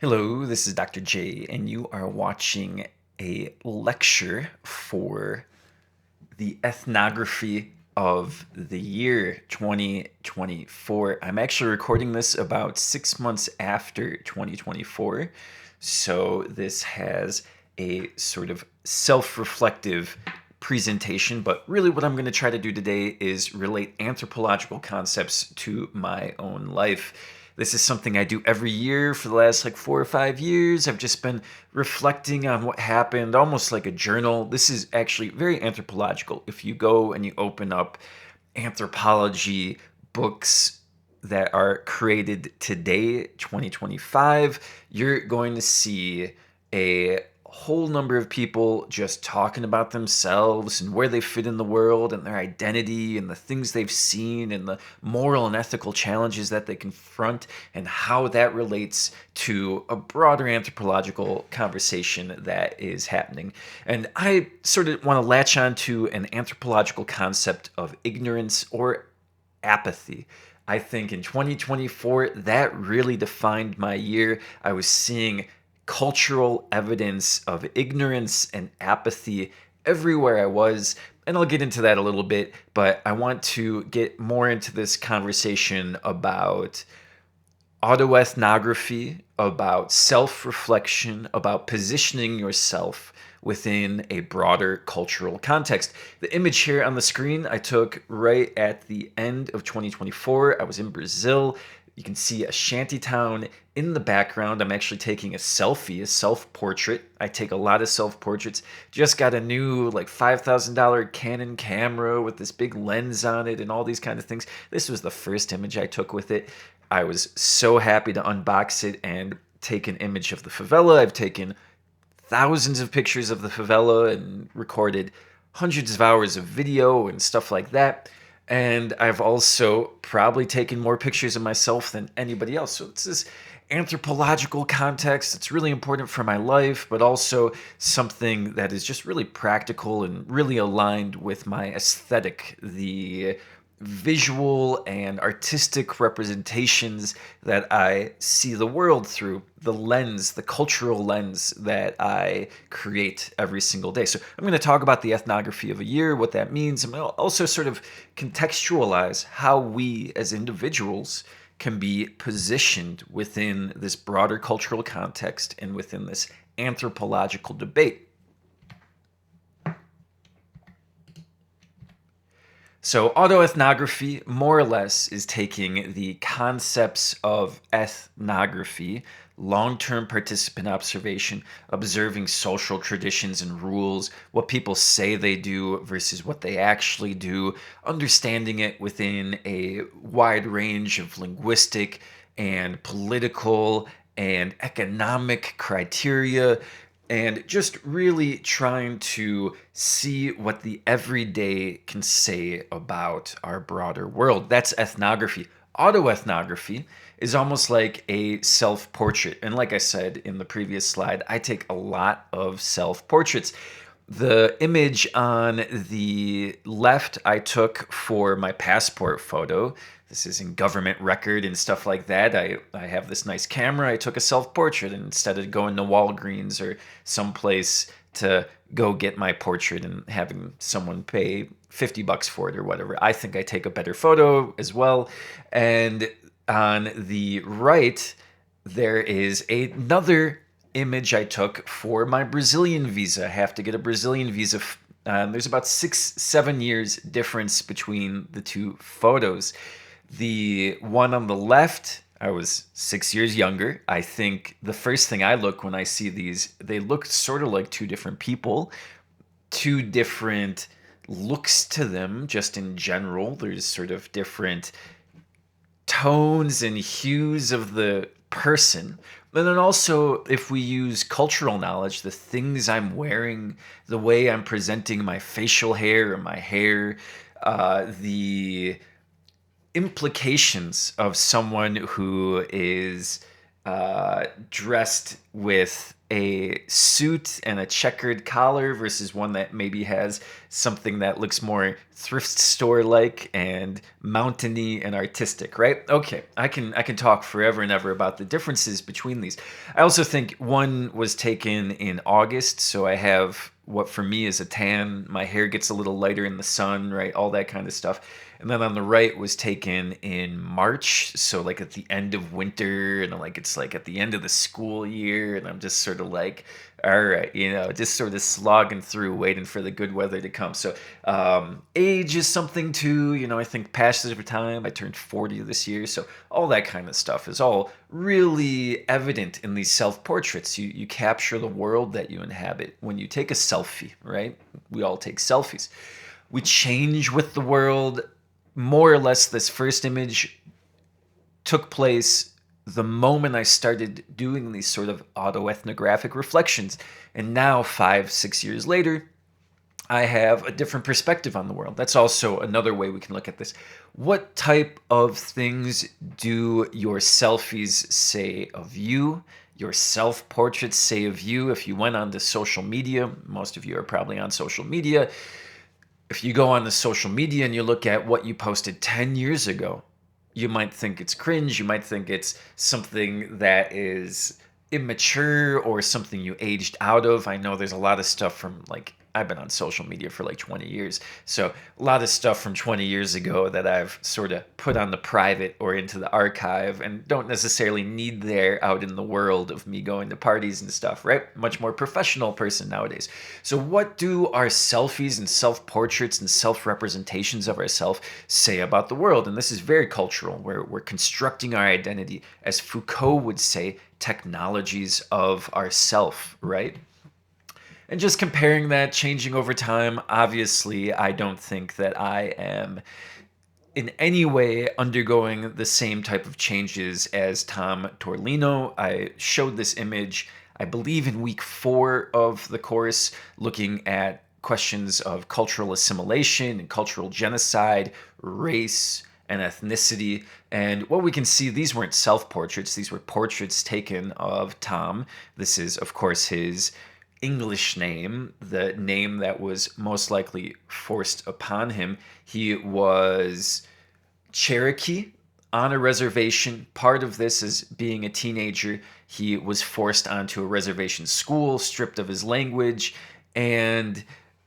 Hello, this is Dr. J, and you are watching a lecture for the ethnography of the year 2024. I'm actually recording this about 6 months after 2024, so this has a sort of self reflective presentation. But really, what I'm going to try to do today is relate anthropological concepts to my own life. This is something I do every year for the last like 4 or 5 years. I've just been reflecting on what happened, almost like a journal. This is actually very anthropological. If you go and you open up anthropology books that are created today, 2025, you're going to see a whole number of people just talking about themselves and where they fit in the world and their identity and the things they've seen and the moral and ethical challenges that they confront and how that relates to a broader anthropological conversation that is happening. And I sort of want to latch on to an anthropological concept of ignorance or apathy. I think in 2024, that really defined my year. I was seeing cultural evidence of ignorance and apathy everywhere I was. And I'll get into that a little bit, but I want to get more into this conversation about autoethnography, about self reflection, about positioning yourself within a broader cultural context. The image here on the screen I took right at the end of 2024. I was in Brazil. You can see a shanty town in the background. I'm actually taking a selfie, a self portrait. I take a lot of self portraits. Just got a new like $5,000 Canon camera with this big lens on it and all these kind of things. This was the first image I took with it. I was so happy to unbox it and take an image of the favela. I've taken thousands of pictures of the favela and recorded hundreds of hours of video and stuff like that. And I've also probably taken more pictures of myself than anybody else. So it's this anthropological context. It's really important for my life, but also something that is just really practical and really aligned with my aesthetic. The visual and artistic representations that I see the world through, the lens, the cultural lens that I create every single day. So I'm going to talk about the ethnography of a year, what that means. I'm going to also sort of contextualize how we as individuals can be positioned within this broader cultural context and within this anthropological debate. So, autoethnography, more or less, is taking the concepts of ethnography, long term participant observation, observing social traditions and rules, what people say they do versus what they actually do, understanding it within a wide range of linguistic and political and economic criteria, and just really trying to see what the everyday can say about our broader world. That's ethnography. Autoethnography is almost like a self portrait. And like I said in the previous slide, I take a lot of self portraits. The image on the left I took for my passport photo. This is in government record and stuff like that. I have this nice camera. I took a self portrait instead of going to Walgreens or someplace to go get my portrait and having someone pay $50 for it or whatever. I think I take a better photo as well. And on the right, there is another image I took for my Brazilian visa. I have to get a Brazilian visa. There's about 6, 7 years difference between the two photos. The one on the left, I was 6 years younger. I think the first thing I look when I see these, they look sort of like two different people, two different looks to them, just in general. There's sort of different tones and hues of the person. And then also, if we use cultural knowledge, the things I'm wearing, the way I'm presenting my facial hair or my hair, the implications of someone who is dressed with a suit and a checkered collar versus one that maybe has something that looks more thrift store like and mountainy and artistic, right? Okay, I can talk forever and ever about the differences between these. I also think one was taken in August, so I have what for me is a tan. My hair gets a little lighter in the sun, right? All that kind of stuff. And then on the right was taken in March, so like at the end of winter, and like it's like at the end of the school year, and I'm just sort of like, all right, just sort of slogging through, waiting for the good weather to come. So age is something too, I think passage of time. I turned 40 this year, so all that kind of stuff is all really evident in these self-portraits. You capture the world that you inhabit when you take a selfie, right? We all take selfies. We change with the world. More or less, this first image took place the moment I started doing these sort of autoethnographic reflections. And now, 5, 6 years later, I have a different perspective on the world. That's also another way we can look at this. What type of things do your selfies say of you? Your self portraits say of you? If you went onto social media, most of you are probably on social media. If you go on the social media and you look at what you posted 10 years ago, you might think it's cringe. You might think it's something that is immature or something you aged out of. I know there's a lot of stuff from like I've been on social media for like 20 years. So a lot of stuff from 20 years ago that I've sort of put on the private or into the archive and don't necessarily need there out in the world of me going to parties and stuff, right? Much more professional person nowadays. So what do our selfies and self-portraits and self-representations of ourselves say about the world? And this is very cultural. We're constructing our identity, as Foucault would say, technologies of ourself, right? And just comparing that, changing over time, obviously, I don't think that I am in any way undergoing the same type of changes as Tom Torlino. I showed this image, I believe, in week 4 of the course, looking at questions of cultural assimilation and cultural genocide, race, and ethnicity. And what we can see, these weren't self portraits, these were portraits taken of Tom. This is, of course, his English name, the name that was most likely forced upon him. He was Cherokee on a reservation. Part of this is being a teenager. He was forced onto a reservation school, stripped of his language, and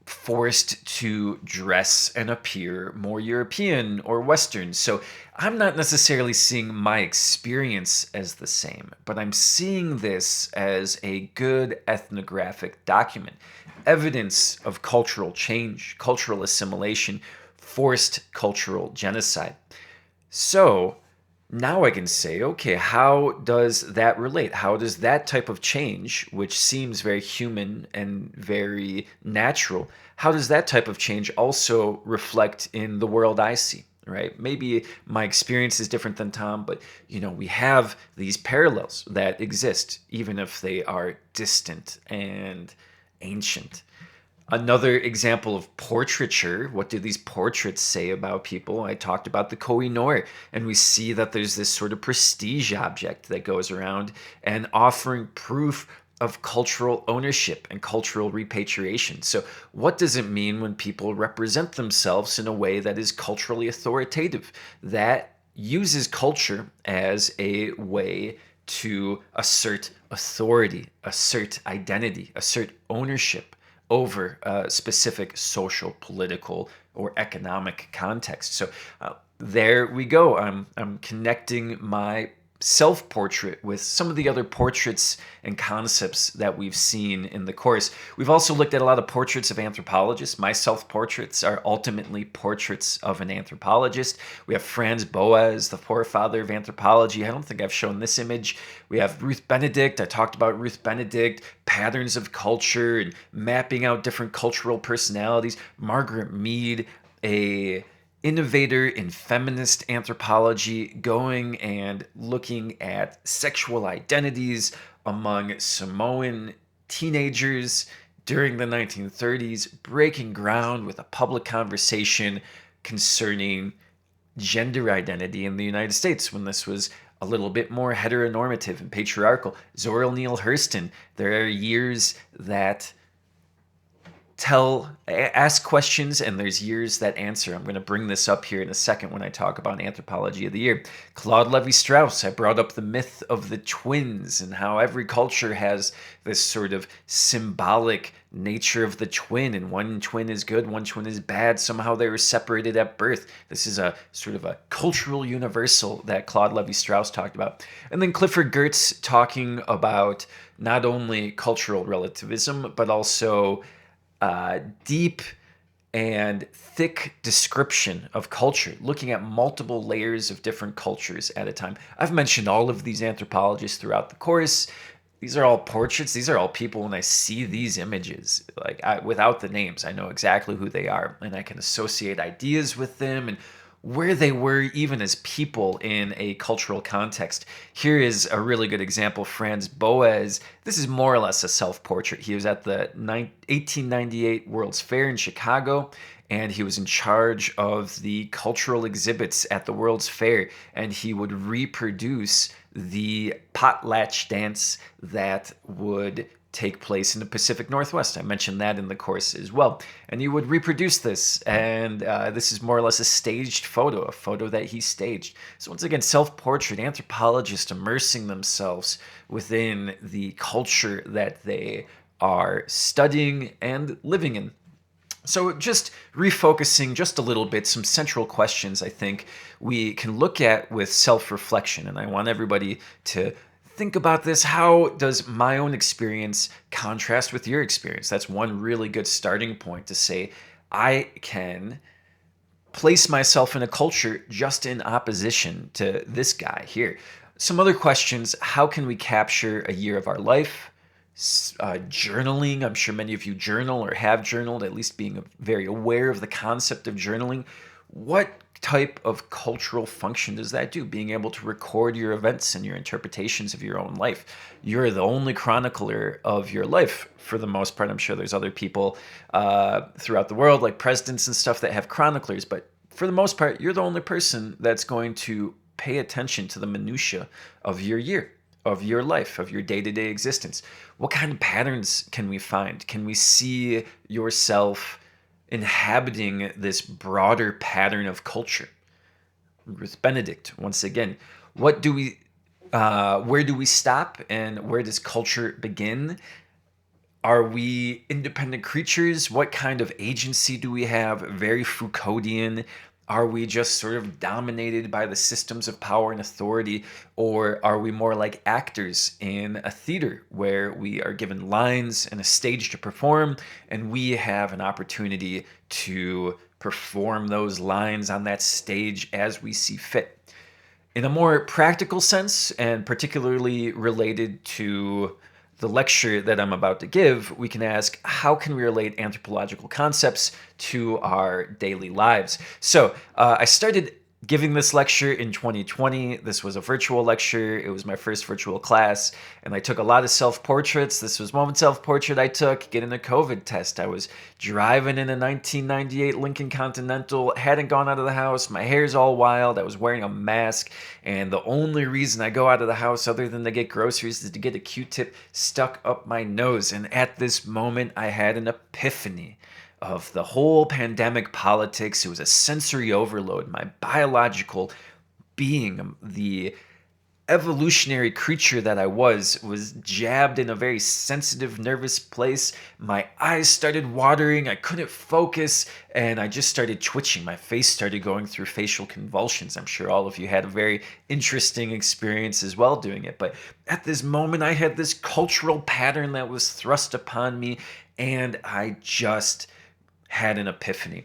forced to dress and appear more European or Western. So I'm not necessarily seeing my experience as the same, but I'm seeing this as a good ethnographic document, evidence of cultural change, cultural assimilation, forced cultural genocide. So now I can say, okay, how does that relate? How does that type of change, which seems very human and very natural, how does that type of change also reflect in the world I see? Right? Maybe my experience is different than Tom, but we have these parallels that exist, even if they are distant and ancient. Another example of portraiture. What do these portraits say about people? I talked about the Koh-i-Noor, and we see that there's this sort of prestige object that goes around and offering proof of cultural ownership and cultural repatriation. So, what does it mean when people represent themselves in a way that is culturally authoritative, that uses culture as a way to assert authority, assert identity, assert ownership over a specific social, political, or economic context? So there we go. I'm connecting my self-portrait with some of the other portraits and concepts that we've seen in the course. We've also looked at a lot of portraits of anthropologists. My self-portraits are ultimately portraits of an anthropologist. We have Franz Boas, the forefather of anthropology. I don't think I've shown this image. We have Ruth Benedict. I talked about Ruth Benedict, patterns of culture and mapping out different cultural personalities. Margaret Mead, a innovator in feminist anthropology, going and looking at sexual identities among Samoan teenagers during the 1930s, breaking ground with a public conversation concerning gender identity in the United States when this was a little bit more heteronormative and patriarchal. Zora Neale Hurston, there are years that ask questions, and there's years that answer. I'm going to bring this up here in a second when I talk about Anthropology of the Year. Claude Levi-Strauss, I brought up the myth of the twins and how every culture has this sort of symbolic nature of the twin, and one twin is good, one twin is bad. Somehow they were separated at birth. This is a sort of a cultural universal that Claude Levi-Strauss talked about. And then Clifford Geertz talking about not only cultural relativism, but also deep and thick description of culture, looking at multiple layers of different cultures at a time. I've mentioned all of these anthropologists throughout the course. These are all portraits. These are all people. When I see these images, without the names, I know exactly who they are, and I can associate ideas with them and where they were even as people in a cultural context. Here is a really good example. Franz Boas. This is more or less a self-portrait. He was at the 1898 World's Fair in Chicago, and he was in charge of the cultural exhibits at the World's Fair, and he would reproduce the potlatch dance that would take place in the Pacific Northwest. I mentioned that in the course as well. And you would reproduce this, and this is more or less a staged photo, a photo that he staged. So once again, self-portrait, anthropologists immersing themselves within the culture that they are studying and living in. So just refocusing just a little bit, some central questions I think we can look at with self-reflection. And I want everybody to think about this. How does my own experience contrast with your experience? That's one really good starting point to say, I can place myself in a culture just in opposition to this guy here. Some other questions. How can we capture a year of our life? Journaling. I'm sure many of you journal or have journaled, at least being very aware of the concept of journaling. What type of cultural function does that do? Being able to record your events and your interpretations of your own life. You're the only chronicler of your life for the most part. I'm sure there's other people throughout the world, like presidents and stuff, that have chroniclers, but for the most part, you're the only person that's going to pay attention to the minutia of your year, of your life, of your day-to-day existence. What kind of patterns can we find? Can we see yourself inhabiting this broader pattern of culture? Ruth Benedict, once again, where do we stop, and where does culture begin? Are we independent creatures? What kind of agency do we have? Very Foucauldian. Are we just sort of dominated by the systems of power and authority? Or are we more like actors in a theater where we are given lines and a stage to perform, and we have an opportunity to perform those lines on that stage as we see fit? In a more practical sense, and particularly related to the lecture that I'm about to give, we can ask, how can we relate anthropological concepts to our daily lives? So I started giving this lecture in 2020. This was a virtual lecture. It was my first virtual class, and I took a lot of self-portraits. This was one self-portrait I took getting a COVID test. I was driving in a 1998 Lincoln Continental, hadn't gone out of the house. My hair's all wild. I was wearing a mask, and the only reason I go out of the house other than to get groceries is to get a Q-tip stuck up my nose. And at this moment, I had an epiphany of the whole pandemic politics. It was a sensory overload. My biological being, the evolutionary creature that I was jabbed in a very sensitive, nervous place. My eyes started watering. I couldn't focus, and I just started twitching. My face started going through facial convulsions. I'm sure all of you had a very interesting experience as well doing it. But at this moment, I had this cultural pattern that was thrust upon me, and I just had an epiphany,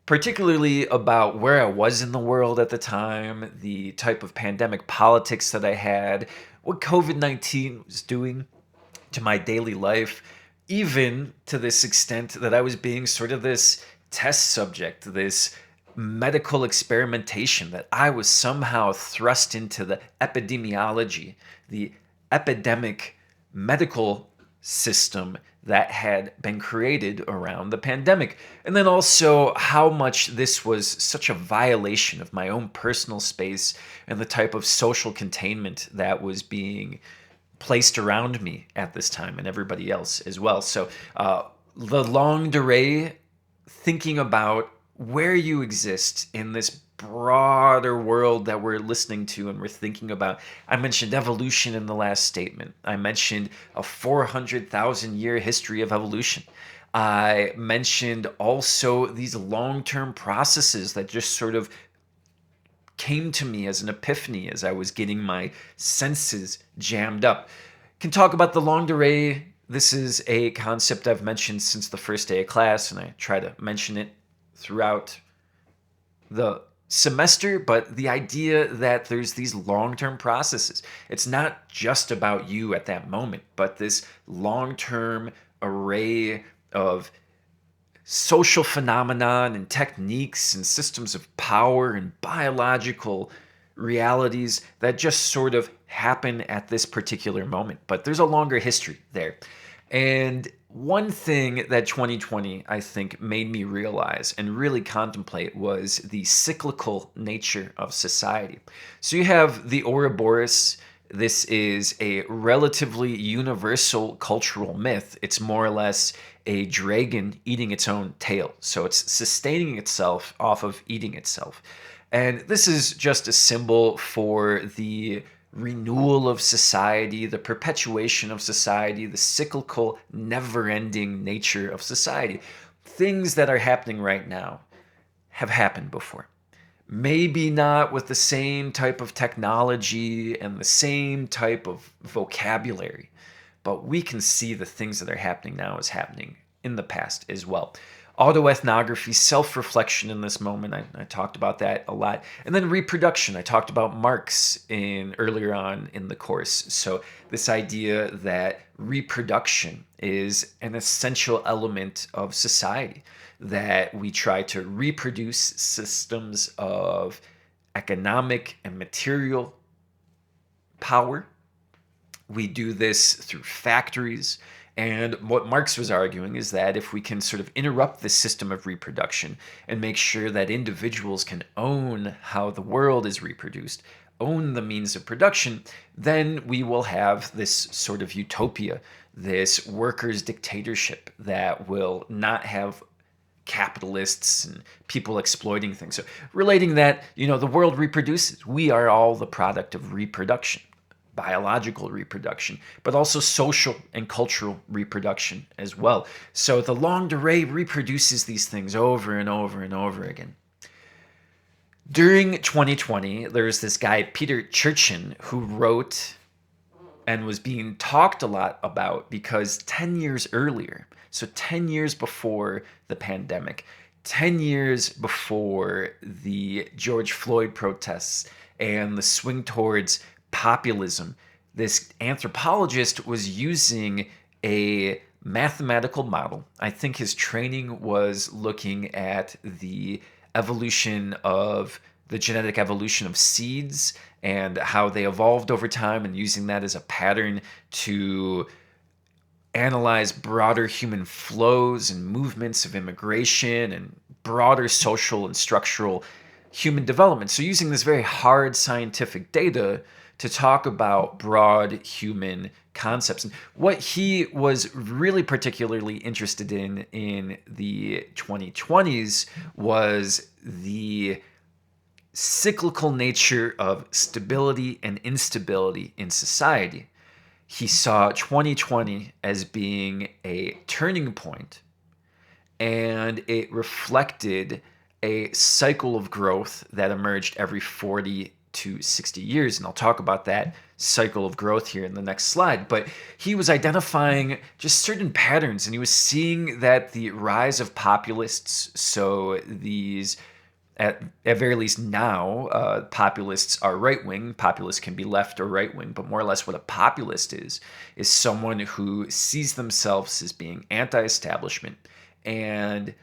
particularly about where I was in the world at the time, the type of pandemic politics that I had, what COVID-19 was doing to my daily life, even to this extent that I was being sort of this test subject, this medical experimentation, that I was somehow thrust into the epidemiology, the epidemic medical system that had been created around the pandemic. And then also how much this was such a violation of my own personal space and the type of social containment that was being placed around me at this time and everybody else as well. So, the longue durée, thinking about where you exist in this broader world that we're listening to and we're thinking about. I mentioned evolution in the last statement. I mentioned a 400,000 year history of evolution. I mentioned also these long term processes that just sort of came to me as an epiphany as I was getting my senses jammed up. Can talk about the longue durée. This is a concept I've mentioned since the first day of class, and I try to mention it throughout the semester, but the idea that there's these long-term processes. It's not just about you at that moment, but this long-term array of social phenomenon and techniques and systems of power and biological realities that just sort of happen at this particular moment. But there's a longer history there. And one thing that 2020, I think, made me realize and really contemplate was the cyclical nature of society. So you have the Ouroboros. This is a relatively universal cultural myth. It's more or less a dragon eating its own tail. So it's sustaining itself off of eating itself. And this is just a symbol for the renewal of society, the perpetuation of society, the cyclical, never ending nature of society. Things that are happening right now have happened before. Maybe not with the same type of technology and the same type of vocabulary, but we can see the things that are happening now as happening in the past as well. Autoethnography, self-reflection in this moment, I talked about that a lot. And then reproduction, I talked about Marx earlier on in the course. So this idea that reproduction is an essential element of society, that we try to reproduce systems of economic and material power. We do this through factories. And what Marx was arguing is that if we can sort of interrupt this system of reproduction and make sure that individuals can own how the world is reproduced, own the means of production, then we will have this sort of utopia, this workers' dictatorship that will not have capitalists and people exploiting things. So relating that, the world reproduces. We are all the product of reproduction. Biological reproduction, but also social and cultural reproduction as well. So the longue durée reproduces these things over and over and over again. During 2020, there's this guy, Peter Churchin, who wrote and was being talked a lot about because 10 years earlier, so 10 years before the pandemic, 10 years before the George Floyd protests and the swing towards populism, this anthropologist was using a mathematical model. I think his training was looking at the genetic evolution of seeds and how they evolved over time, and using that as a pattern to analyze broader human flows and movements of immigration and broader social and structural human development. So using this very hard scientific data to talk about broad human concepts. And what he was really particularly interested in the 2020s was the cyclical nature of stability and instability in society. He saw 2020 as being a turning point, and it reflected a cycle of growth that emerged every 40 to 60 years. And I'll talk about that cycle of growth here in the next slide. But he was identifying just certain patterns, and he was seeing that the rise of populists, so these, at very least now, populists are right-wing. Populists can be left or right-wing, but more or less what a populist is someone who sees themselves as being anti-establishment and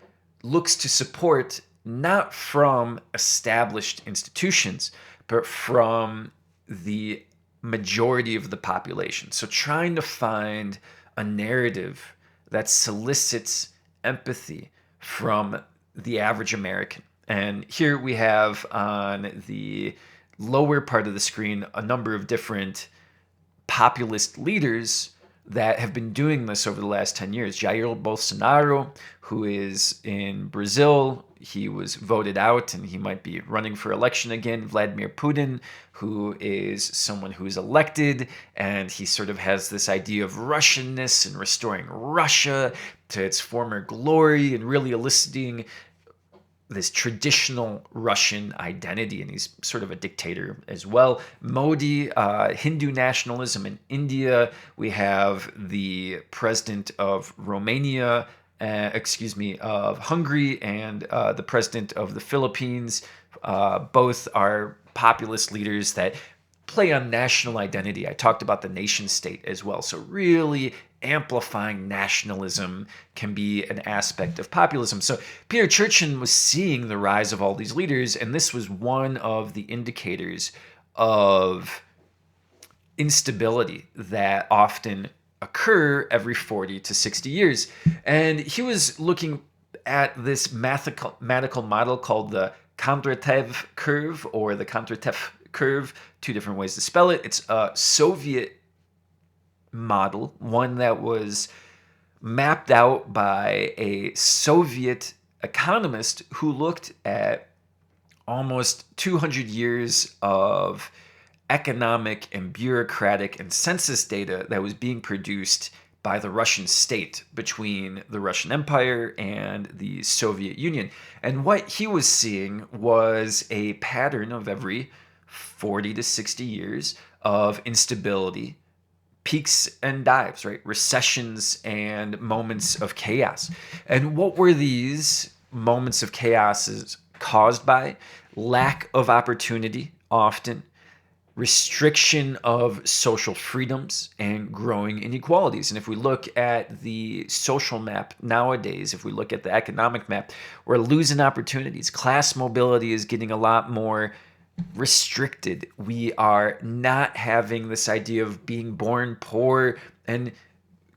looks to support not from established institutions, but from the majority of the population. So trying to find a narrative that solicits empathy from the average American. And here we have on the lower part of the screen a number of different populist leaders that have been doing this over the last 10 years. Jair Bolsonaro, who is in Brazil, he was voted out and he might be running for election again. Vladimir Putin, who is someone who is elected, and he sort of has this idea of Russianness and restoring Russia to its former glory and really eliciting this traditional Russian identity, and he's sort of a dictator as well. Modi, Hindu nationalism in India. We have the president of Romania, of Hungary, and the president of the Philippines. Both are populist leaders that play on national identity. I talked about the nation state as well. So really amplifying nationalism can be an aspect of populism. So Peter Churchin was seeing the rise of all these leaders, and this was one of the indicators of instability that often occur every 40 to 60 years. And he was looking at this mathematical model called the Kondratyev curve, or the Kondratyev curve, two different ways to spell it. It's a Soviet model, one that was mapped out by a Soviet economist who looked at almost 200 years of economic and bureaucratic and census data that was being produced by the Russian state between the Russian Empire and the Soviet Union. And what he was seeing was a pattern of every 40 to 60 years of instability, peaks and dives, right? Recessions and moments of chaos. And what were these moments of chaos caused by? Lack of opportunity, often, restriction of social freedoms, and growing inequalities. And if we look at the social map nowadays, if we look at the economic map, we're losing opportunities. Class mobility is getting a lot more restricted. We are not having this idea of being born poor and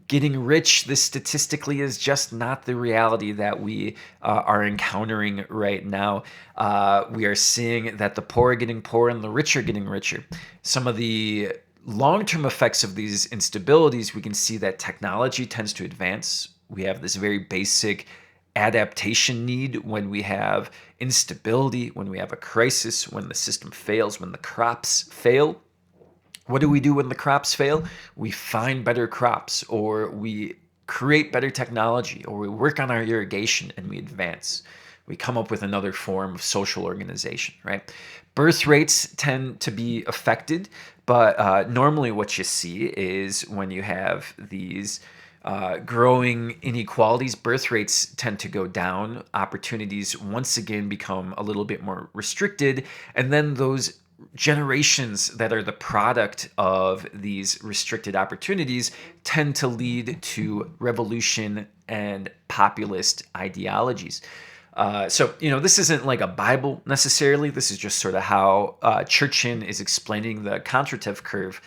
getting rich. This statistically is just not the reality that we are encountering right now. We are seeing that the poor are getting poorer and the rich are getting richer. Some of the long-term effects of these instabilities, we can see that technology tends to advance. We have this very basic adaptation need when we have instability, when we have a crisis, when the system fails, when the crops fail. What do we do when the crops fail? We find better crops, or we create better technology, or we work on our irrigation and we advance. We come up with another form of social organization, right? Birth rates tend to be affected, but normally what you see is when you have these growing inequalities, birth rates tend to go down. Opportunities once again become a little bit more restricted. And then those generations that are the product of these restricted opportunities tend to lead to revolution and populist ideologies. This isn't like a Bible necessarily. This is just sort of how Churchin is explaining the Kondratyev curve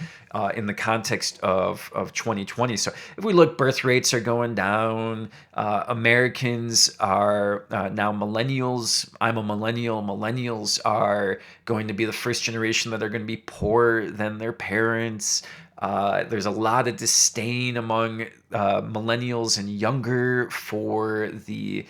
in the context of 2020. So if we look, birth rates are going down. Americans are now millennials. I'm a millennial. Millennials are going to be the first generation that are going to be poorer than their parents. There's a lot of disdain among millennials and younger for the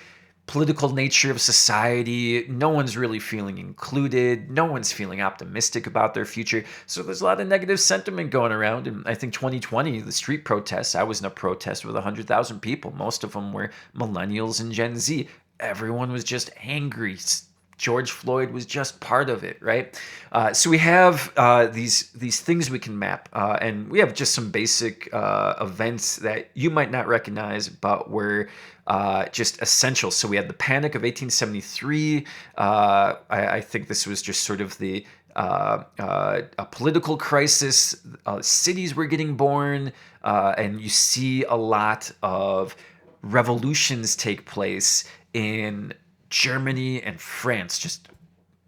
political nature of society. No one's really feeling included. No one's feeling optimistic about their future. So there's a lot of negative sentiment going around. And I think 2020, the street protests, I was in a protest with 100,000 people. Most of them were millennials and Gen Z. Everyone was just angry. George Floyd was just part of it, right? So we have these things we can map, and we have just some basic events that you might not recognize, but were just essential. So we had the Panic of 1873. I think this was just sort of the a political crisis. Cities were getting born, and you see a lot of revolutions take place in Germany and France, just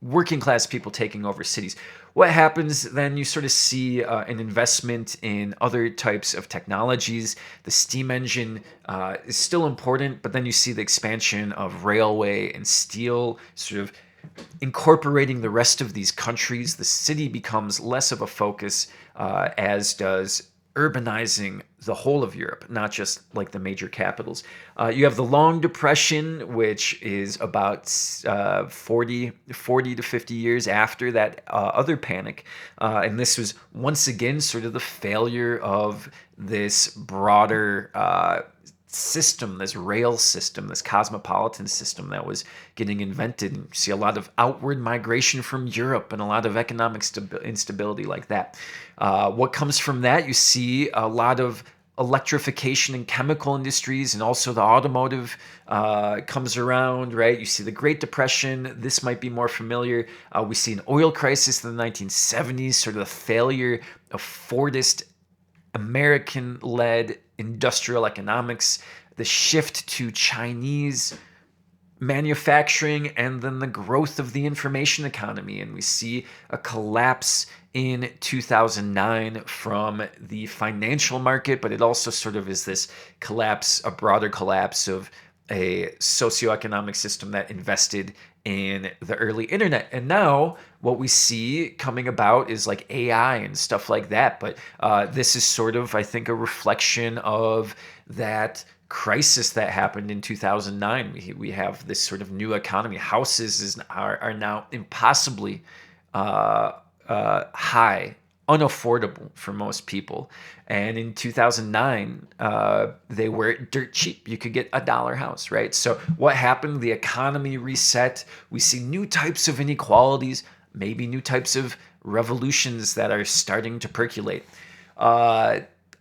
working class people taking over cities. what happens then? You sort of see an investment in other types of technologies. The steam engine is still important, but then you see the expansion of railway and steel, sort of incorporating the rest of these countries. The city becomes less of a focus, as does urbanizing the whole of Europe, not just like the major capitals. You have the Long Depression, which is about 40 to 50 years after that other panic. And this was once again sort of the failure of this broader system, this rail system, this cosmopolitan system that was getting invented. And you see a lot of outward migration from Europe and a lot of economic instability like that. What comes from that? You see a lot of electrification in chemical industries, and also the automotive comes around, right? You see the Great Depression. This might be more familiar. We see an oil crisis in the 1970s, sort of the failure of Fordist American-led industrial economics, the shift to Chinese manufacturing, and then the growth of the information economy. And we see a collapse in 2009 from the financial market, but it also sort of is this collapse, a broader collapse of a socioeconomic system that invested in the early internet. And now what we see coming about is like AI and stuff like that. But this is sort of, I think, a reflection of that crisis that happened in 2009. We have this sort of new economy. Houses are now impossibly high, unaffordable for most people. And in 2009, they were dirt cheap. You could get $1 house, right? So what happened? The economy reset. We see new types of inequalities, maybe new types of revolutions that are starting to percolate.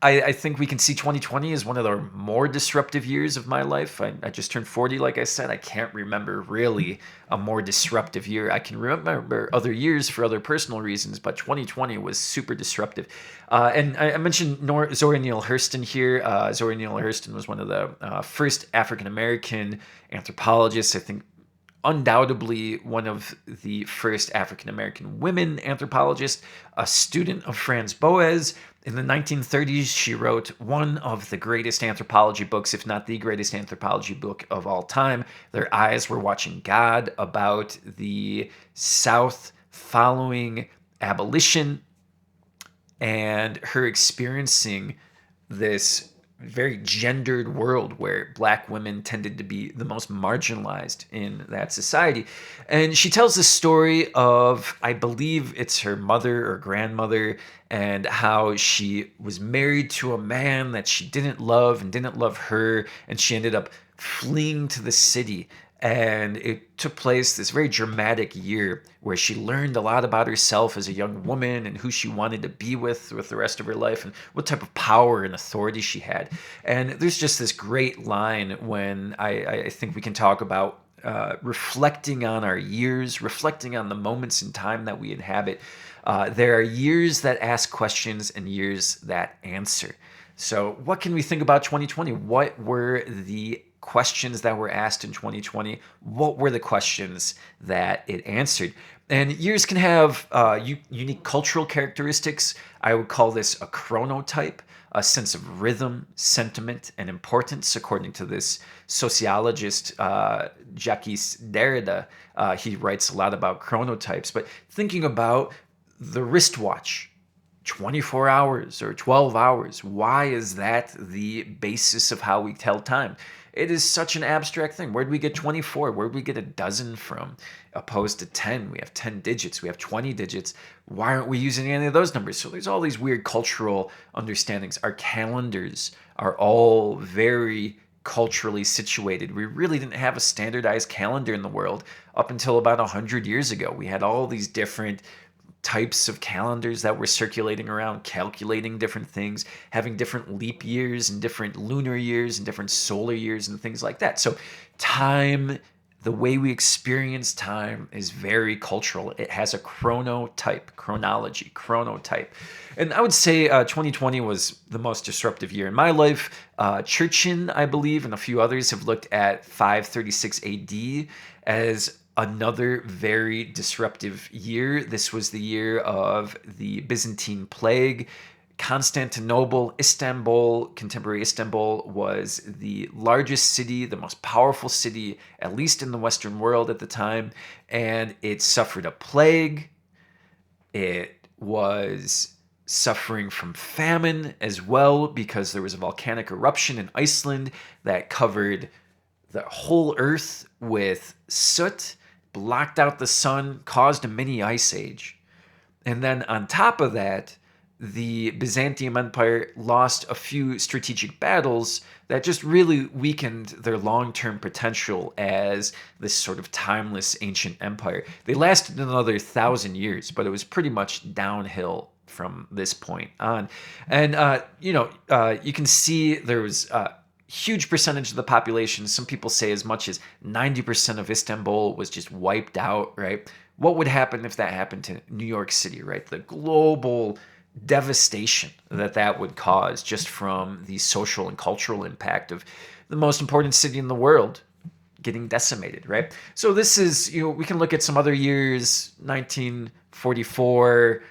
I think we can see 2020 as one of the more disruptive years of my life. I just turned 40, like I said. I can't remember really a more disruptive year. I can remember other years for other personal reasons, but 2020 was super disruptive. And I mentioned Zora Neale Hurston here. Zora Neale Hurston was one of the first African-American anthropologists, I think, undoubtedly one of the first African-American women anthropologists, a student of Franz Boas. In the 1930s, she wrote one of the greatest anthropology books, if not the greatest anthropology book of all time. Their Eyes Were Watching God, about the South following abolition and her experiencing this very gendered world where Black women tended to be the most marginalized in that society. And she tells the story of, I believe it's her mother or grandmother, and how she was married to a man that she didn't love and didn't love her, and she ended up fleeing to the city. And it took place this very dramatic year where she learned a lot about herself as a young woman and who she wanted to be with the rest of her life, and what type of power and authority she had. And there's just this great line when I think we can talk about reflecting on our years, reflecting on the moments in time that we inhabit. There are years that ask questions and years that answer. So what can we think about 2020? What were the questions that were asked in 2020? What were the questions that it answered? And years can have unique cultural characteristics. I would call this a chronotype, a sense of rhythm, sentiment, and importance, according to this sociologist, Jacques Derrida. He writes a lot about chronotypes. But thinking about the wristwatch, 24 hours or 12 hours, why is that the basis of how we tell time? It is such an abstract thing. Where did we get 24? Where did we get a dozen from? Opposed to 10, we have 10 digits, we have 20 digits. Why aren't we using any of those numbers? So there's all these weird cultural understandings. Our calendars are all very culturally situated. We really didn't have a standardized calendar in the world up until about 100 years ago. We had all these different types of calendars that were circulating around, calculating different things, having different leap years and different lunar years and different solar years and things like that. So time, the way we experience time, is very cultural. It has a chronotype, chronology. And I would say 2020 was the most disruptive year in my life. Churchin, I believe, and a few others have looked at 536 AD as another very disruptive year. This was the year of the Byzantine plague. Constantinople, Istanbul, contemporary Istanbul, was the largest city, the most powerful city, at least in the Western world at the time, and it suffered a plague. It was suffering from famine as well because there was a volcanic eruption in Iceland that covered the whole earth with soot, blocked out the sun, caused a mini ice age. And then on top of that, the Byzantium Empire lost a few strategic battles that just really weakened their long term potential as this sort of timeless ancient empire. They lasted another 1,000 years, but it was pretty much downhill from this point on. And, you can see there was a huge percentage of the population. Some people say as much as 90% of Istanbul was just wiped out, right? What would happen if that happened to New York City, right? The global devastation that that would cause just from the social and cultural impact of the most important city in the world getting decimated, right? So this is, we can look at some other years, 1944,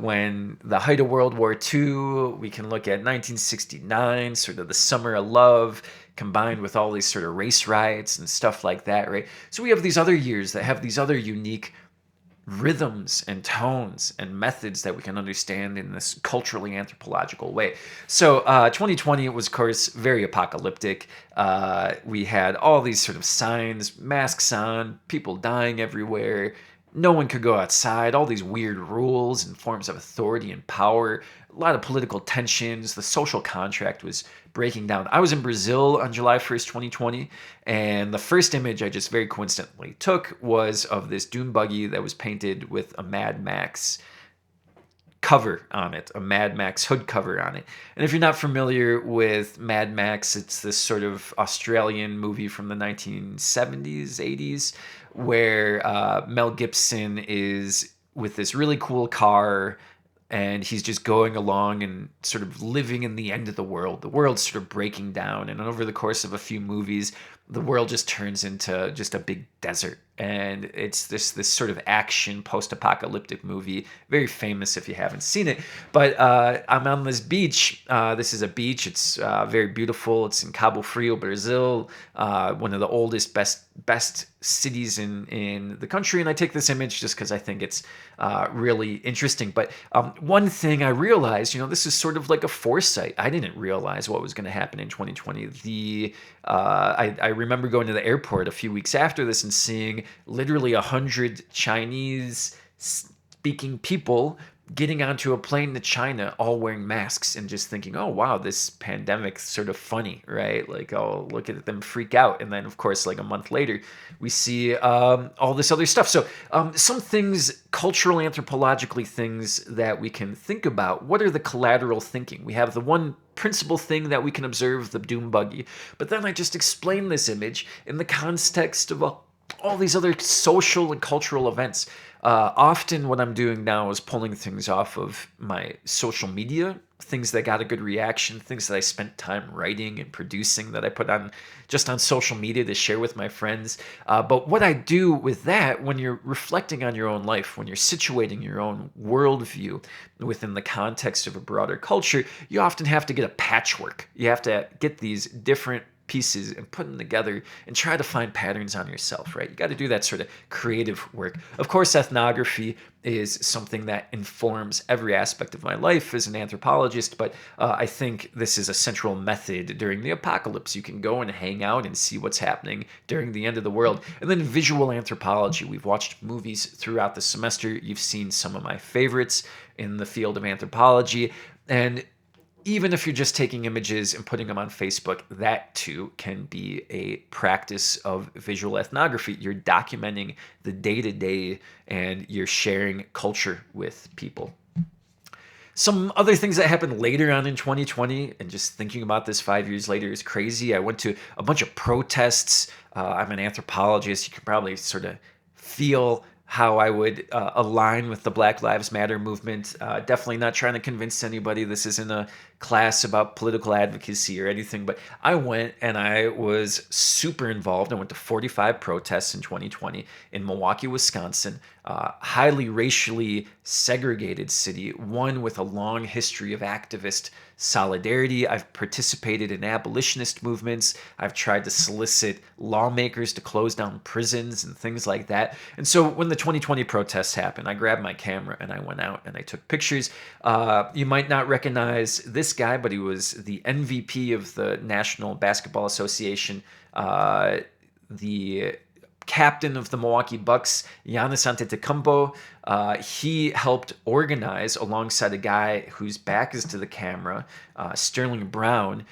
when the height of World War II. We can look at 1969, sort of the summer of love, combined with all these sort of race riots and stuff like that, right? So we have these other years that have these other unique rhythms and tones and methods that we can understand in this culturally anthropological way. So 2020 was, of course, very apocalyptic. We had all these sort of signs, masks on, people dying everywhere. No one could go outside, all these weird rules and forms of authority and power, a lot of political tensions. The social contract was breaking down. I was in Brazil on July 1st, 2020, and the first image I just very coincidentally took was of this dune buggy that was painted with a Mad Max cover on it, a Mad Max hood cover on it. And if you're not familiar with Mad Max, it's this sort of Australian movie from the 1970s, 80s, where Mel Gibson is with this really cool car and he's just going along and sort of living in the end of the world. The world's sort of breaking down, and over the course of a few movies, the world just turns into just a big desert. And it's this sort of action post-apocalyptic movie, very famous if you haven't seen it. But I'm on this beach. This is a beach. It's very beautiful. It's in Cabo Frio, Brazil, one of the oldest, best cities in the country. And I take this image just because I think it's really interesting. But one thing I realized, this is sort of like a foresight. I didn't realize what was going to happen in 2020. I remember going to the airport a few weeks after this and seeing literally 100 Chinese speaking people getting onto a plane to China all wearing masks and just thinking, oh, wow, this pandemic's sort of funny, right? Like, oh, look at them freak out. And then, of course, like a month later, we see all this other stuff. So some things, cultural, anthropologically, things that we can think about. What are the collateral thinking? We have the one principal thing that we can observe, the doom buggy. But then I just explained this image in the context of all these other social and cultural events. Often what I'm doing now is pulling things off of my social media, things that got a good reaction, things that I spent time writing and producing that I put on just on social media to share with my friends. But what I do with that, when you're reflecting on your own life, when you're situating your own worldview within the context of a broader culture, you often have to get a patchwork. You have to get these different pieces and put them together and try to find patterns on yourself, right? You got to do that sort of creative work. Of course, ethnography is something that informs every aspect of my life as an anthropologist, but I think this is a central method during the apocalypse. You can go and hang out and see what's happening during the end of the world. And then visual anthropology. We've watched movies throughout the semester. You've seen some of my favorites in the field of anthropology. And even if you're just taking images and putting them on Facebook, that too can be a practice of visual ethnography. You're documenting the day-to-day and you're sharing culture with people. Some other things that happened later on in 2020, and just thinking about this 5 years later is crazy. I went to a bunch of protests. I'm an anthropologist. You can probably sort of feel how I would align with the Black Lives Matter movement. Definitely not trying to convince anybody. This isn't a class about political advocacy or anything, but I went and I was super involved. I went to 45 protests in 2020 in Milwaukee, Wisconsin, highly racially segregated city, one with a long history of activist solidarity. I've participated in abolitionist movements. I've tried to solicit lawmakers to close down prisons and things like that. And so when the 2020 protests happened, I grabbed my camera and I went out and I took pictures. You might not recognize this guy, but he was the MVP of the National Basketball Association, the captain of the Milwaukee Bucks, Giannis Antetokounmpo. He helped organize alongside a guy whose back is to the camera, Sterling Brown,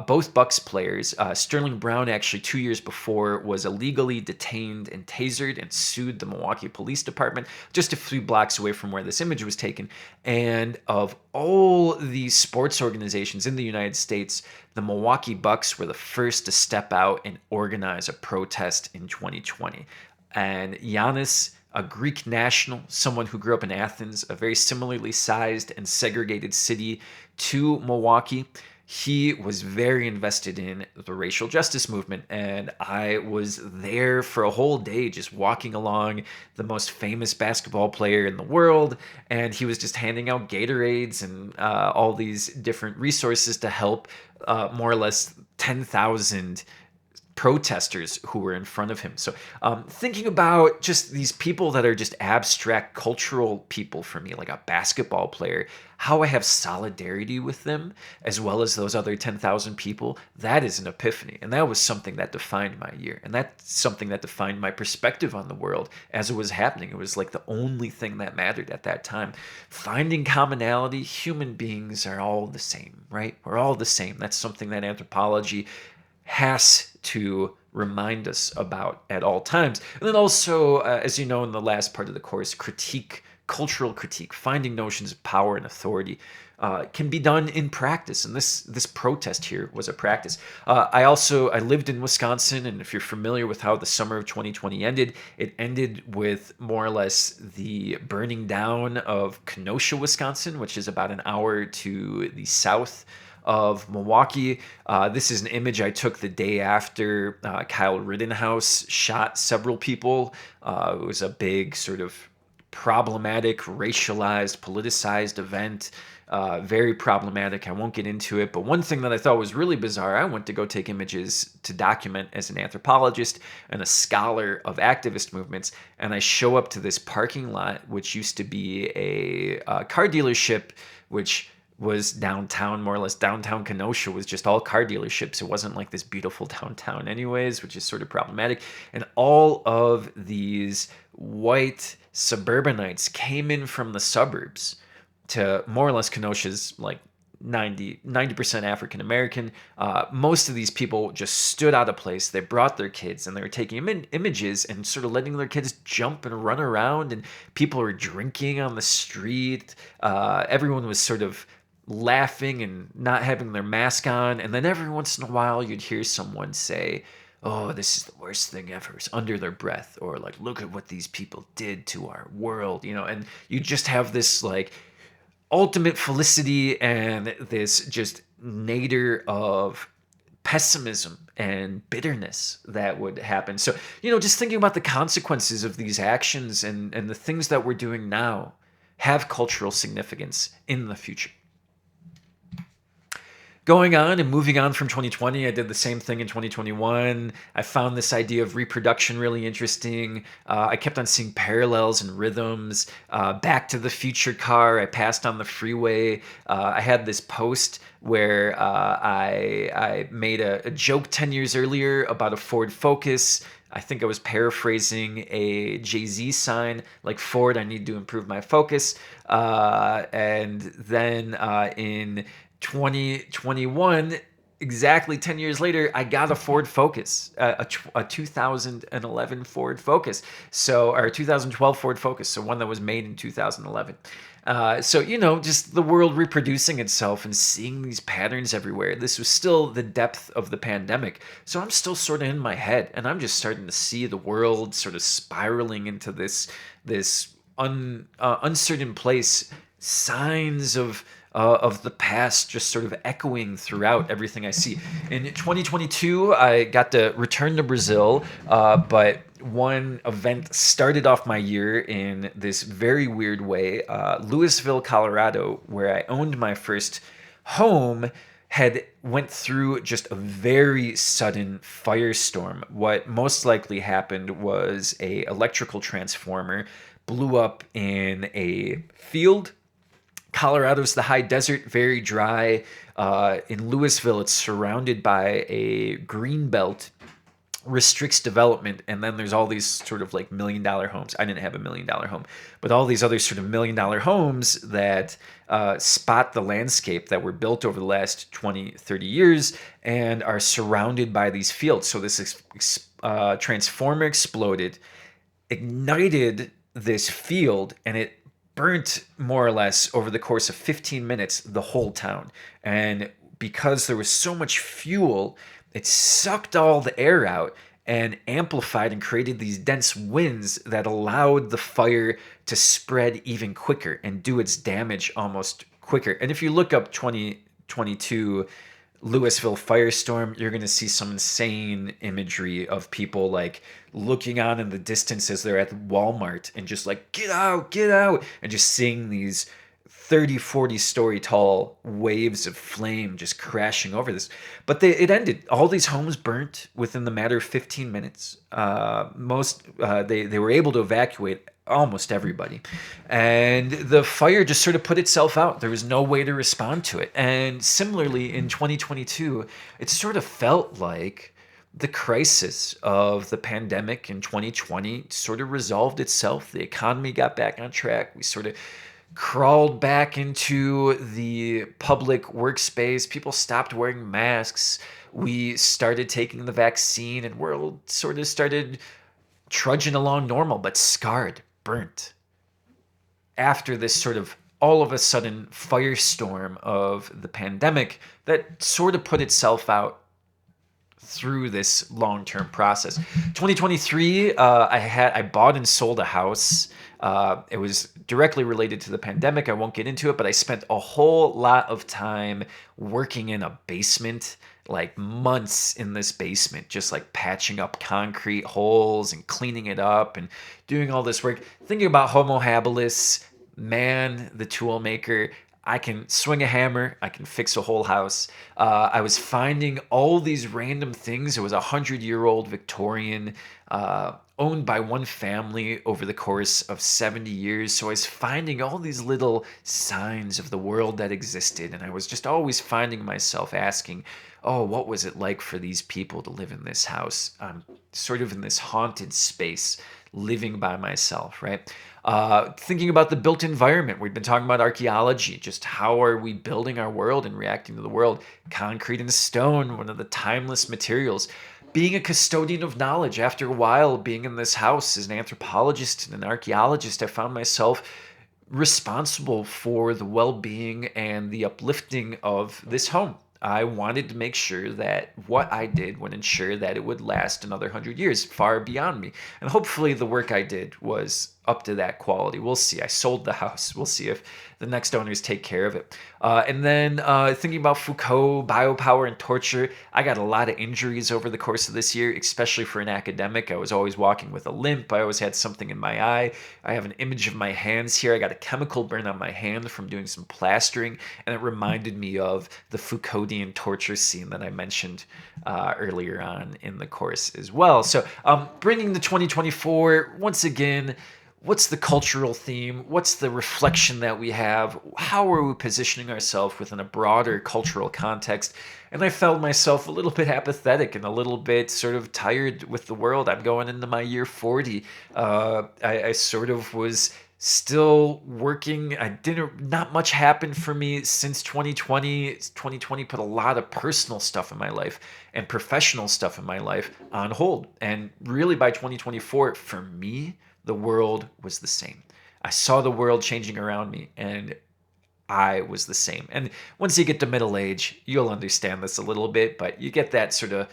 both Bucks players. Sterling Brown actually 2 years before was illegally detained and tasered and sued the Milwaukee Police Department just a few blocks away from where this image was taken. And of all these sports organizations in the United States, the Milwaukee Bucks were the first to step out and organize a protest in 2020. And Giannis, a Greek national, someone who grew up in Athens, a very similarly sized and segregated city to Milwaukee, he was very invested in the racial justice movement. And I was there for a whole day just walking along the most famous basketball player in the world. And he was just handing out Gatorades and all these different resources to help more or less 10,000 protesters who were in front of him. So thinking about just these people that are just abstract cultural people for me, like a basketball player, how I have solidarity with them as well as those other 10,000 people, that is an epiphany. And that was something that defined my year. And that's something that defined my perspective on the world as it was happening. It was like the only thing that mattered at that time. Finding commonality, human beings are all the same, right? We're all the same. That's something that anthropology has to remind us about at all times. And then also, as you know, in the last part of the course, critique, cultural critique, finding notions of power and authority can be done in practice. And this protest here was a practice. I lived in Wisconsin, and if you're familiar with how the summer of 2020 ended, it ended with more or less the burning down of Kenosha, Wisconsin, which is about an hour to the south of Milwaukee. This is an image I took the day after Kyle Rittenhouse shot several people. It was a big sort of problematic, racialized, politicized event. Very problematic. I won't get into it. But one thing that I thought was really bizarre, I went to go take images to document as an anthropologist and a scholar of activist movements. And I show up to this parking lot, which used to be a car dealership, which was downtown, more or less downtown Kenosha was just all car dealerships. It wasn't like this beautiful downtown anyways, which is sort of problematic. And all of these white suburbanites came in from the suburbs to more or less Kenosha's like 90% African American. Most of these people just stood out of place. They brought their kids and they were taking images and sort of letting their kids jump and run around. And people were drinking on the street. Everyone was sort of laughing and not having their mask on. And then every once in a while, you'd hear someone say, "Oh, this is the worst thing ever," under their breath, or like, "Look at what these people did to our world," and you just have this like ultimate felicity and this just nadir of pessimism and bitterness that would happen. So, just thinking about the consequences of these actions and the things that we're doing now have cultural significance in the future. Going on and moving on from 2020, I did the same thing in 2021. I found this idea of reproduction really interesting. I kept on seeing parallels and rhythms. Back to the Future car, I passed on the freeway. I had this post where I made a joke 10 years earlier about a Ford Focus. I think I was paraphrasing a Jay-Z sign, like, "Ford, I need to improve my focus." And then in 2021, exactly 10 years later, I got a Ford Focus, a 2011 Ford Focus. So, or 2012 Ford Focus. So, one that was made in 2011. So, just the world reproducing itself and seeing these patterns everywhere. This was still the depth of the pandemic. So, I'm still sort of in my head, and I'm just starting to see the world sort of spiraling into this uncertain place, signs of the past just sort of echoing throughout everything I see. In 2022, I got to return to Brazil, but one event started off my year in this very weird way. Louisville, Colorado, where I owned my first home, had went through just a very sudden firestorm. What most likely happened was a electrical transformer blew up in a field. Colorado's the high desert, very dry. In Louisville, it's surrounded by a green belt, restricts development, and then there's all these sort of like $1 million homes. I didn't have $1 million home, but all these other sort of $1 million homes that spot the landscape that were built over the last 20, 30 years and are surrounded by these fields. So this transformer exploded, ignited this field, and it burnt more or less over the course of 15 minutes the whole town. And because there was so much fuel, it sucked all the air out and amplified and created these dense winds that allowed the fire to spread even quicker and do its damage almost quicker. And if you look up 2022 Louisville firestorm, you're going to see some insane imagery of people like looking on in the distance as they're at Walmart and just like, get out, and just seeing these 30, 40 story tall waves of flame just crashing over this. But it ended. All these homes burnt within the matter of 15 minutes. They were able to evacuate almost everybody. And the fire just sort of put itself out. There was no way to respond to it. And similarly, in 2022, it sort of felt like the crisis of the pandemic in 2020 sort of resolved itself. The economy got back on track. We sort of crawled back into the public workspace. People stopped wearing masks. We started taking the vaccine, and world sort of started trudging along normal, but scarred, burnt. After this sort of all of a sudden firestorm of the pandemic that sort of put itself out through this long-term process. 2023, I bought and sold a house. It was directly related to the pandemic. I won't get into it, but I spent a whole lot of time working in a basement, like months in this basement, just like patching up concrete holes and cleaning it up and doing all this work, thinking about Homo habilis, man, the tool maker. I can swing a hammer. I can fix a whole house. I was finding all these random things. It was 100-year-old Victorian, owned by one family over the course of 70 years. So I was finding all these little signs of the world that existed. And I was just always finding myself asking, oh, what was it like for these people to live in this house? I'm sort of in this haunted space, living by myself, right? Thinking about the built environment. We've been talking about archaeology, just how are we building our world and reacting to the world? Concrete and stone, one of the timeless materials. Being a custodian of knowledge. After a while, being in this house as an anthropologist and an archaeologist, I found myself responsible for the well-being and the uplifting of this home. I wanted to make sure that what I did would ensure that it would last another 100 years, far beyond me. And hopefully the work I did was up to that quality. We'll see. I sold the house. We'll see if the next owners take care of it. And then thinking about Foucault, biopower, and torture, I got a lot of injuries over the course of this year, especially for an academic. I was always walking with a limp. I always had something in my eye. I have an image of my hands here. I got a chemical burn on my hand from doing some plastering, and it reminded me of the Foucauldian torture scene that I mentioned earlier on in the course as well. So bringing the 2024, once again, what's the cultural theme? What's the reflection that we have? How are we positioning ourselves within a broader cultural context? And I felt myself a little bit apathetic and a little bit sort of tired with the world. I'm going into my year 40. I sort of was Still working. I didn't not much happened for me since 2020. 2020 put a lot of personal stuff in my life and professional stuff in my life on hold. And really by 2024, for me, the world was the same. I saw the world changing around me, and I was the same. And once you get to middle age, you'll understand this a little bit, but you get that sort of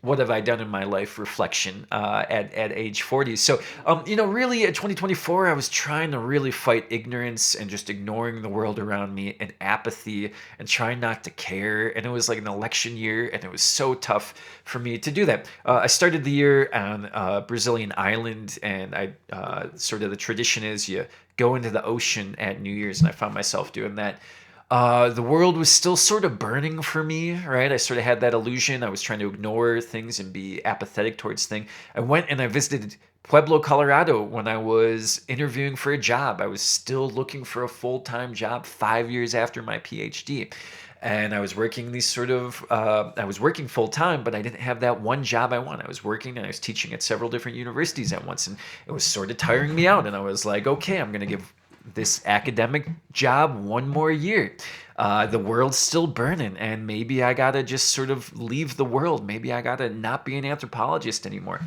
what have I done in my life reflection at age 40. So, really at 2024, I was trying to really fight ignorance and just ignoring the world around me and apathy and trying not to care. And it was like an election year, and it was so tough for me to do that. I started the year on a Brazilian island, and sort of the tradition is you go into the ocean at New Year's, and I found myself doing that. The world was still sort of burning for me, right? I sort of had that illusion. I was trying to ignore things and be apathetic towards things. I went and I visited Pueblo, Colorado when I was interviewing for a job. I was still looking for a full-time job 5 years after my PhD. And I was working I was working full time, but I didn't have that one job I want. I was working and I was teaching at several different universities at once, and it was sort of tiring me out. And I was like, okay, I'm going to give this academic job one more year. The world's still burning, and maybe I gotta just sort of leave the world. Maybe I gotta not be an anthropologist anymore.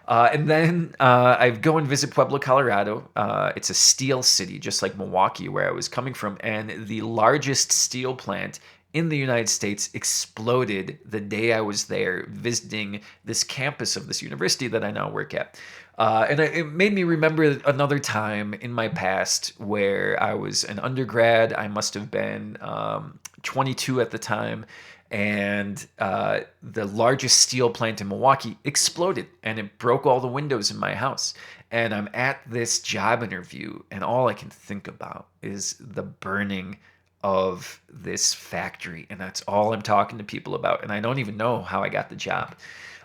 And then I go and visit Pueblo, Colorado. It's a steel city, just like Milwaukee, where I was coming from, and the largest steel plant in the United States exploded the day I was there visiting this campus of this university that I now work at. It made me remember another time in my past where I was an undergrad. I must have been 22 at the time. And the largest steel plant in Milwaukee exploded, and it broke all the windows in my house. And I'm at this job interview, and all I can think about is the burning of this factory. And that's all I'm talking to people about. And I don't even know how I got the job.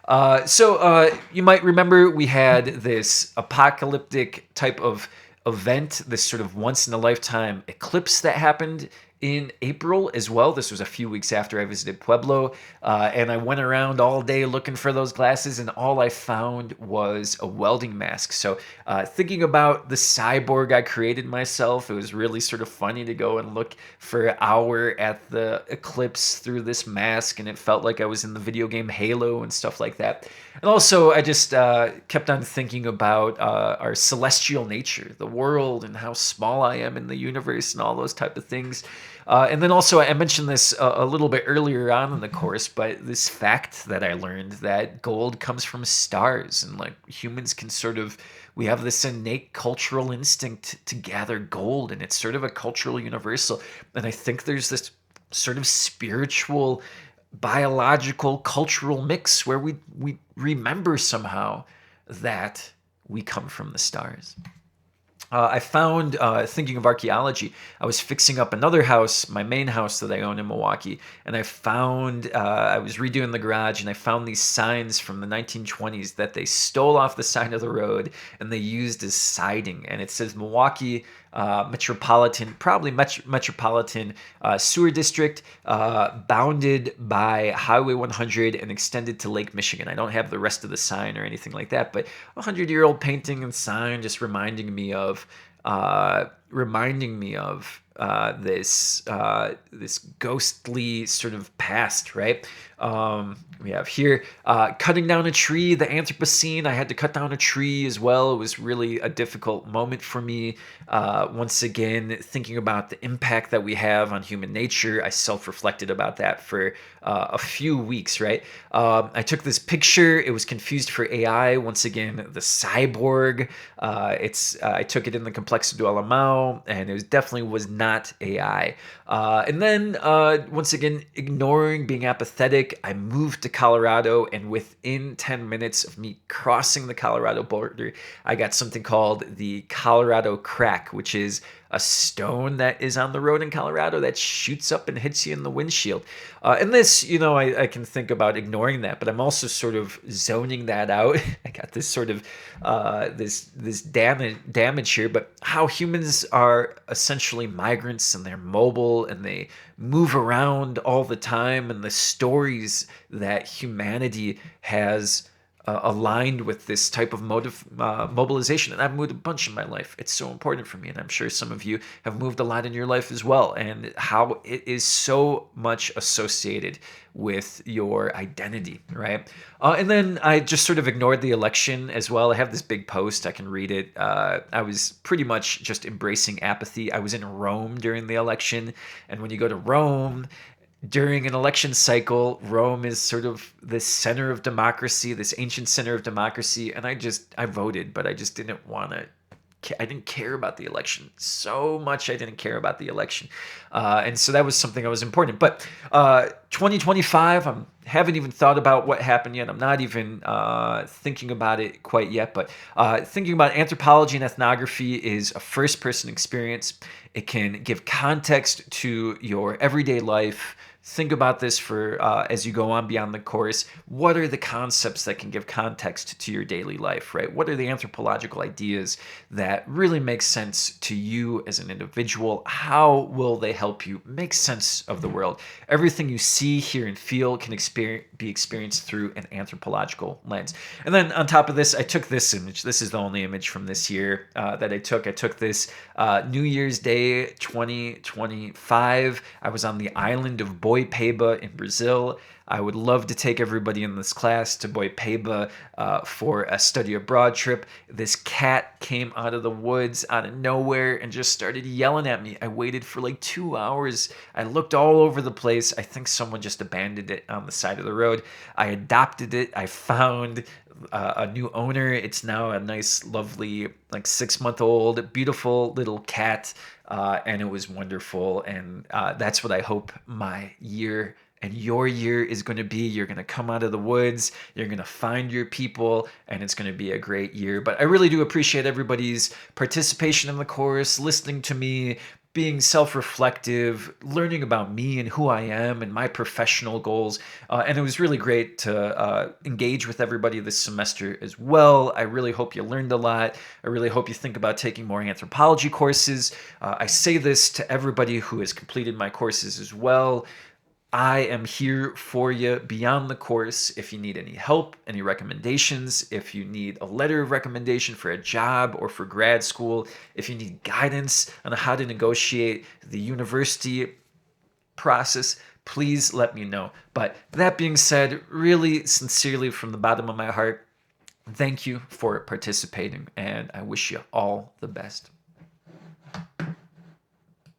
You might remember we had this apocalyptic type of event, this sort of once in a lifetime eclipse that happened in April as well. This was a few weeks after I visited Pueblo, and I went around all day looking for those glasses, and all I found was a welding mask. So thinking about the cyborg I created myself, it was really sort of funny to go and look for an hour at the eclipse through this mask, and it felt like I was in the video game Halo and stuff like that. And also, I just kept on thinking about our celestial nature, the world, and how small I am in the universe, and all those type of things. And then also, I mentioned this a little bit earlier on in the course, but this fact that I learned that gold comes from stars, and like humans can we have this innate cultural instinct to gather gold, and it's sort of a cultural universal. And I think there's this sort of spiritual, biological, cultural mix where we remember somehow that we come from the stars. I found, thinking of archaeology, I was fixing up another house, my main house that I own in Milwaukee, and I was redoing the garage, and I found these signs from the 1920s that they stole off the side of the road and they used as siding. And it says Milwaukee metropolitan sewer district, bounded by Highway 100 and extended to Lake Michigan. I don't have the rest of the sign or anything like that, but 100-year-old painting and sign just reminding me of this ghostly sort of past, right? We have here cutting down a tree, the Anthropocene. I had to cut down a tree as well. It was really a difficult moment for me. Once again, thinking about the impact that we have on human nature, I self-reflected about that for a few weeks, right? I took this picture. It was confused for AI. Once again, the cyborg. I took it in the Complex du Alamau, and it definitely was not AI. And then, once again, ignoring, being apathetic, I moved to Colorado, and within 10 minutes of me crossing the Colorado border, I got something called the Colorado crack, which is a stone that is on the road in Colorado that shoots up and hits you in the windshield. And this, I can think about ignoring that, but I'm also sort of zoning that out. I got this sort of this damage here, but how humans are essentially migrants, and they're mobile and they move around all the time, and the stories that humanity has aligned with this type of mobilization. And I've moved a bunch in my life. It's so important for me. And I'm sure some of you have moved a lot in your life as well. And how it is so much associated with your identity, right? And then I just sort of ignored the election as well. I have this big post. I can read it. I was pretty much just embracing apathy. I was in Rome during the election. And when you go to Rome, during an election cycle, Rome is sort of this center of democracy, this ancient center of democracy. And I voted, but I just didn't want to. I didn't care about the election so much. I didn't care about the election, and so that was something that was important. But 2025, I haven't even thought about what happened yet. I'm not even thinking about it quite yet. But thinking about anthropology and ethnography is a first-person experience. It can give context to your everyday life. Think about this for as you go on beyond the course. What are the concepts that can give context to your daily life, right? What are the anthropological ideas that really make sense to you as an individual? How will they help you make sense of the world? Everything you see, hear, and feel can be experienced through an anthropological lens. And then on top of this, I took this image. This is the only image from this year that I took. I took this New Year's Day 2025. I was on the island of Boipeba in Brazil. I would love to take everybody in this class to Boipeba for a study abroad trip. This cat came out of the woods out of nowhere and just started yelling at me. I waited for like 2 hours. I looked all over the place. I think someone just abandoned it on the side of the road. I adopted it. I found a new owner. It's now a nice, lovely, like 6-month-old, beautiful little cat. And it was wonderful. And that's what I hope my year and your year is going to be. You're going to come out of the woods, you're going to find your people, and it's going to be a great year. But I really do appreciate everybody's participation in the course, listening to me, being self-reflective, learning about me and who I am and my professional goals. And it was really great to engage with everybody this semester as well. I really hope you learned a lot. I really hope you think about taking more anthropology courses. I say this to everybody who has completed my courses as well. I am here for you beyond the course. If you need any help, any recommendations, if you need a letter of recommendation for a job or for grad school, if you need guidance on how to negotiate the university process, please let me know. But that being said, really sincerely from the bottom of my heart, thank you for participating, and I wish you all the best.